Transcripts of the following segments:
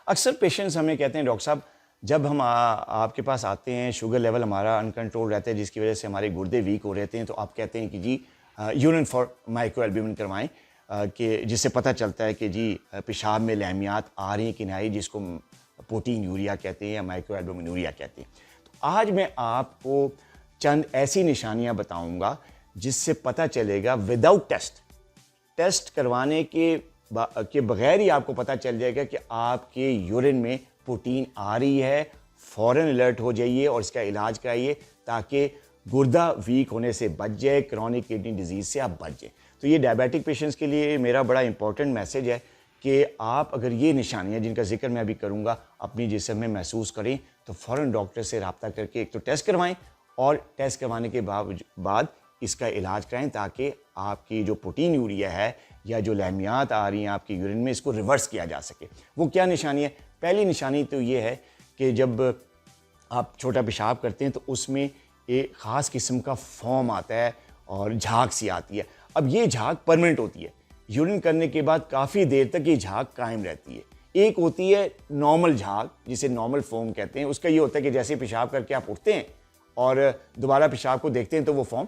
अक्सर पेशेंट्स हमें कहते हैं डॉक्टर साहब, जब हम आपके पास आते हैं, शुगर लेवल हमारा अनकंट्रोल रहता है जिसकी वजह से हमारे गुर्दे वीक हो रहते हैं, तो आप कहते हैं कि जी यूरिन फॉर माइक्रोएल्ब्यूमिन करवाएं, कि जिससे पता चलता है कि जी पेशाब में लहमियात आ रही हैं कि नहीं, जिसको प्रोटीन यूरिया कहते हैं या माइक्रोएल्ब्यूमिनूरिया कहते हैं। तो आज मैं आपको चंद ऐसी निशानियां बताऊंगा जिससे पता चलेगा विदाउट टेस्ट करवाने के बगैर ही आपको पता चल जाएगा कि आपके यूरिन में प्रोटीन आ रही है। फ़ौरन अलर्ट हो जाइए और इसका इलाज कराइए ताकि गुर्दा वीक होने से बच जाए, क्रॉनिक किडनी डिजीज़ से आप बच जाए। तो ये डायबिटिक पेशेंट्स के लिए मेरा बड़ा इंपॉर्टेंट मैसेज है कि आप अगर ये निशानियाँ जिनका जिक्र मैं अभी करूँगा अपनी जिस्म में महसूस करें तो फ़ौरन डॉक्टर से रब्ता करके एक तो टेस्ट करवाएं और टेस्ट करवाने के बाद इसका इलाज कराएं ताकि आपकी जो प्रोटीन यूरिया है या जो लहमियात आ रही हैं आपके यूरिन में, इसको रिवर्स किया जा सके। वो क्या निशानी है? पहली निशानी तो ये है कि जब आप छोटा पेशाब करते हैं तो उसमें एक ख़ास किस्म का फॉर्म आता है और झाग सी आती है। अब ये झाग परमानेंट होती है, यूरिन करने के बाद काफ़ी देर तक ये झाग कायम रहती है। एक होती है नॉर्मल झाग, जिसे नॉर्मल फॉर्म कहते हैं। उसका ये होता है कि जैसे पेशाब करके आप उठते हैं और दोबारा पेशाब को देखते हैं तो वो फॉर्म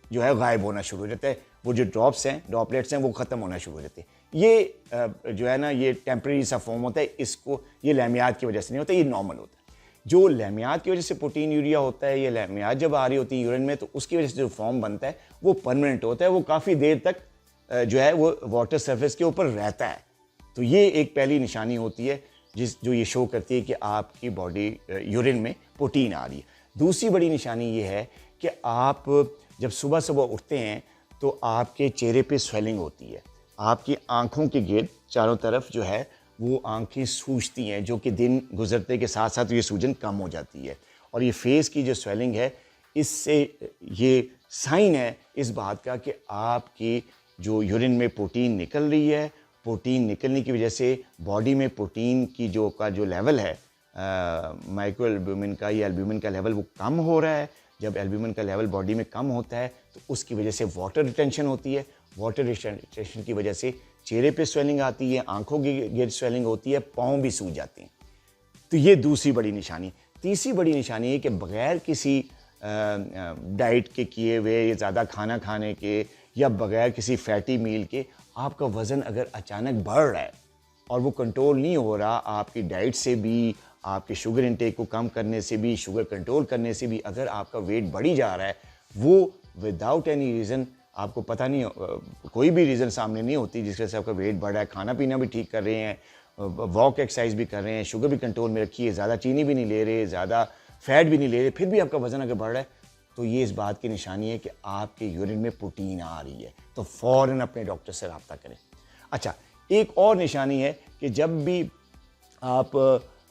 जो है गायब होना शुरू हो जाता है, वो जो ड्रॉपलेट्स हैं वो ख़त्म होना शुरू हो जाते हैं। ये जो है ना, ये टेम्प्रेरी सा फॉर्म होता है, इसको ये लहमियात की वजह से नहीं होता, ये नॉर्मल होता है। जो लहमियात की वजह से प्रोटीन यूरिया होता है, ये लहमियात जब आ रही होती है यूरिन में तो उसकी वजह से जो फॉर्म बनता है वो परमानेंट होता है, वो काफ़ी देर तक जो है वो वाटर सरफेस के ऊपर रहता है। तो ये एक पहली निशानी होती है जो ये शो करती है कि आपकी बॉडी यूरिन में प्रोटीन आ रही है। दूसरी बड़ी निशानी ये है कि आप जब सुबह सुबह उठते हैं तो आपके चेहरे पे स्वेलिंग होती है, आपकी आंखों के गिर्द चारों तरफ जो है वो आंखें सूजती हैं, जो कि दिन गुजरते के साथ साथ ये सूजन कम हो जाती है। और ये फेस की जो स्वेलिंग है, इससे ये साइन है इस बात का कि आपकी जो यूरिन में प्रोटीन निकल रही है, प्रोटीन निकलने की वजह से बॉडी में प्रोटीन की जो लेवल है माइक्रो एल्ब्यूमिन का या एल्ब्यूमिन का लेवल वो कम हो रहा है। जब एल्ब्यूमिन का लेवल बॉडी में कम होता है तो उसकी वजह से वाटर रिटेंशन होती है। वाटर रिटेंशन की वजह से चेहरे पे स्वेलिंग आती है, आंखों की गिर्द स्वेलिंग होती है, पाँव भी सूज जाते हैं। तो ये दूसरी बड़ी निशानी। तीसरी बड़ी निशानी है कि बग़ैर किसी डाइट के किए हुए या ज़्यादा खाना खाने के या बग़ैर किसी फैटी मील के आपका वज़न अगर अचानक बढ़ रहा है और वो कंट्रोल नहीं हो रहा, आपकी डाइट से भी, आपके शुगर इंटेक को कम करने से भी, शुगर कंट्रोल करने से भी अगर आपका वेट बढ़ी जा रहा है, वो विदाउट एनी रीज़न, आपको पता नहीं, कोई भी रीज़न सामने नहीं होती जिसकी वजह से आपका वेट बढ़ा है, खाना पीना भी ठीक कर रहे हैं, वॉक एक्सरसाइज भी कर रहे हैं, शुगर भी कंट्रोल में रखी है, ज़्यादा चीनी भी नहीं ले रहे, ज़्यादा फैट भी नहीं ले रहे, फिर भी आपका वज़न अगर बढ़ रहा है तो ये इस बात की निशानी है कि आपके यूरिन में प्रोटीन आ रही है। तो फ़ौरन अपने डॉक्टर से रब्ता करें। अच्छा, एक और निशानी है कि जब भी आप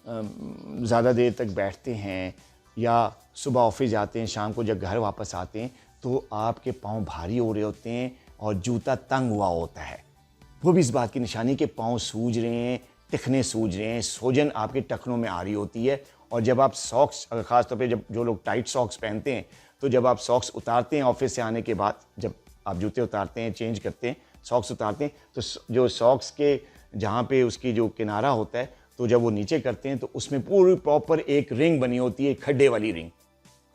ज़्यादा देर तक बैठते हैं या सुबह ऑफिस जाते हैं, शाम को जब घर वापस आते हैं तो आपके पाँव भारी हो रहे होते हैं और जूता तंग हुआ होता है। वो भी इस बात की निशानी कि पाँव सूज रहे हैं, तिखने सूज रहे हैं, सूजन आपके टखनों में आ रही होती है। और जब आप सॉक्स, ख़ास तौर पे जब जो लोग टाइट सॉक्स पहनते हैं, तो जब आप सॉक्स उतारते हैं ऑफिस से आने के बाद, जब आप जूते उतारते हैं, चेंज करते हैं, सॉक्स उतारते हैं, तो जो सॉक्स के जहाँ पे उसकी जो किनारा होता है, तो जब वो नीचे करते हैं तो उसमें पूरी प्रॉपर एक रिंग बनी होती है, खड्डे वाली रिंग,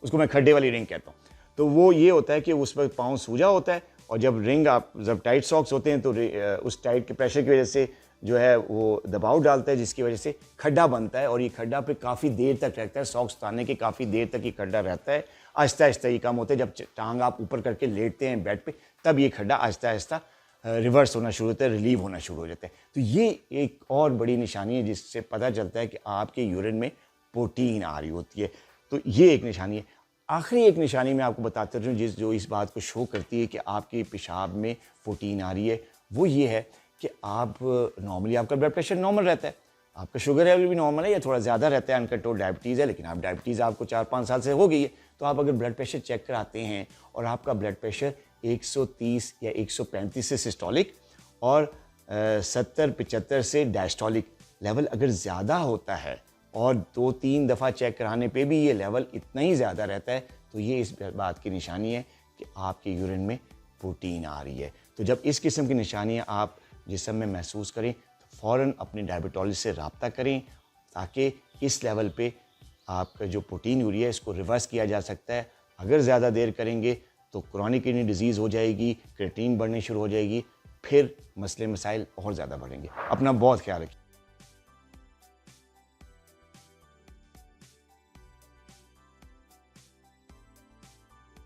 उसको मैं खड्डे वाली रिंग कहता हूँ। तो वो ये होता है कि उस पर पाँव सूजा होता है और जब टाइट सॉक्स होते हैं तो उस टाइट के प्रेशर की वजह से जो है वो दबाव डालता है, जिसकी वजह से खड्डा बनता है और ये खड्डा पे काफ़ी देर तक रहता है। सॉक्स उतारने के काफ़ी देर तक ये खड्डा रहता है। आहिस्ता आहिस्ता ये कम होता है। जब टांग आप ऊपर करके लेटते हैं बेड पे, तब ये खड्डा आहिस्ता आहिस्ता रिवर्स होना शुरू होता है, रिलीव होना शुरू हो जाता है। तो ये एक और बड़ी निशानी है जिससे पता चलता है कि आपके यूरिन में प्रोटीन आ रही होती है। तो ये एक निशानी है। आखिरी एक निशानी मैं आपको बताता हूँ जो इस बात को शो करती है कि आपके पेशाब में प्रोटीन आ रही है, वो ये है कि आप नॉर्मली आपका ब्लड प्रेशर नॉर्मल रहता है, आपका शुगर लेवल भी नॉर्मल है या थोड़ा ज़्यादा रहता है, अनकंट्रोल डायबिटीज़ है, लेकिन आप डायबिटीज़ आपको 4-5 साल से हो गई है। तो आप अगर ब्लड प्रेशर चेक कराते हैं और आपका ब्लड प्रेशर 130 या 135 से सिस्टोलिक और 70-75 से डायस्टोलिक लेवल अगर ज़्यादा होता है और 2-3 दफ़ा चेक कराने पे भी ये लेवल इतना ही ज़्यादा रहता है, तो ये इस बात की निशानी है कि आपके यूरिन में प्रोटीन आ रही है। तो जब इस किस्म की निशानियाँ आप जिस्म में महसूस करें तो फ़ौरन अपने डायबिटोलॉजिस्ट से रब्ता करें ताकि इस लेवल पे आपका जो प्रोटीन यूरिया है इसको रिवर्स किया जा सकता है। अगर ज़्यादा देर करेंगे तो क्रॉनिक किडनी डिजीज़ हो जाएगी, क्रिएटिनिन बढ़नी शुरू हो जाएगी, फिर मसले मसाइल और ज़्यादा बढ़ेंगे। अपना बहुत ख्याल रखिए।